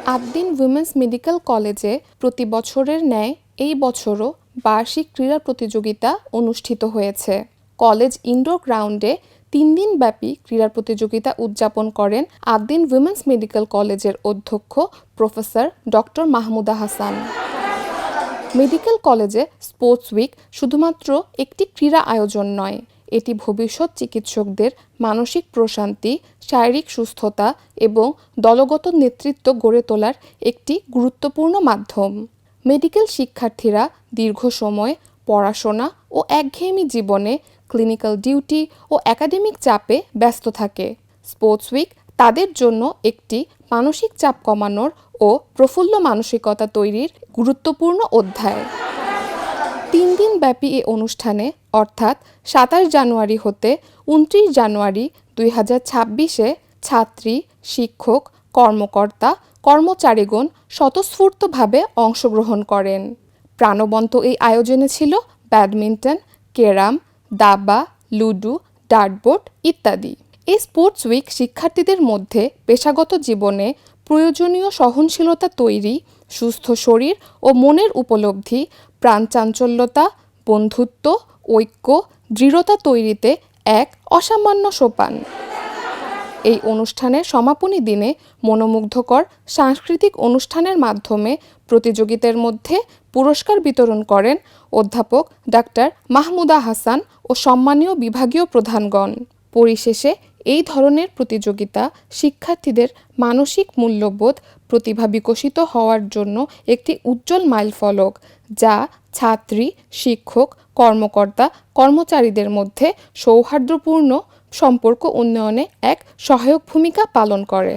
Ad-din women's medical কলেজে প্রতি বছরের ন্যায় এই বছরও বার্ষিক ক্রীড়া প্রতিযোগিতা অনুষ্ঠিত হয়েছে। কলেজ ইনডোর গ্রাউন্ডে 3 দিনব্যাপী ক্রীড়া প্রতিযোগিতা উদযাপন করেন আদ্দিন উইমেন্স মেডিকেল কলেজের অধ্যক্ষ professor doctor Mahmuda Hasan. Medical কলেজে স্পোর্টস উইক শুধুমাত্র একটি ক্রীড়া আয়োজন নয়, এটি ভবিষ্যৎ চিকিৎসকদের মানসিক প্রশান্তি, শারীরিক সুস্থতা এবং দলগত নেতৃত্ব গড়ে তোলার একটি গুরুত্বপূর্ণ মাধ্যম। মেডিকেল শিক্ষার্থীরা দীর্ঘ সময় পড়াশোনা ও একঘেয়েমি জীবনে ক্লিনিক্যাল ডিউটি ও একাডেমিক চাপে ব্যস্ত থাকে। স্পোর্টস উইক তাদের জন্য একটি মানসিক চাপ কমানোর ও প্রফুল্ল মানসিকতা তৈরির গুরুত্বপূর্ণ অধ্যায়। 3 দিনব্যাপী এ অনুষ্ঠানে অর্থাৎ 27 জানুয়ারি হতে 29 জানুয়ারি 2026-এ ছাত্রী, শিক্ষক, কর্মকর্তা, কর্মচারীগণ স্বতঃস্ফূর্তভাবে অংশগ্রহণ করেন। প্রাণবন্ত এই আয়োজনে ছিল ব্যাডমিন্টন, ক্যারাম, দাবা, লুডো, ডার্টবোর্ড ইত্যাদি। এই স্পোর্টস উইক শিক্ষার্থীদের মধ্যে পেশাগত জীবনে প্রয়োজনীয় সহনশীলতা তৈরি, সুস্থ শরীর ও মনের উপলব্ধি, প্রাণচাঞ্চল্যতা, বন্ধুত্ব, ঐক্য, দৃঢ়তা তৈরিতে এক অসামান্য সোপান। এই অনুষ্ঠানের সমাপনী দিনে মনোমুগ্ধকর সাংস্কৃতিক অনুষ্ঠানের মাধ্যমে প্রতিযোগীদের মধ্যে পুরস্কার বিতরণ করেন অধ্যাপক ডাক্তার মাহমুদা হাসান ও সম্মানীয় বিভাগীয় প্রধানগণ। পরিশেষে এই ধরনের প্রতিযোগিতা শিক্ষার্থীদের মানসিক মূল্যবোধ, প্রতিভা বিকশিত হওয়ার জন্য একটি উজ্জ্বল মাইলফলক, যা ছাত্রী, শিক্ষক, কর্মকর্তা, কর্মচারীদের মধ্যে সৌহার্দ্যপূর্ণ সম্পর্ক উন্নয়নে এক সহায়ক ভূমিকা পালন করে।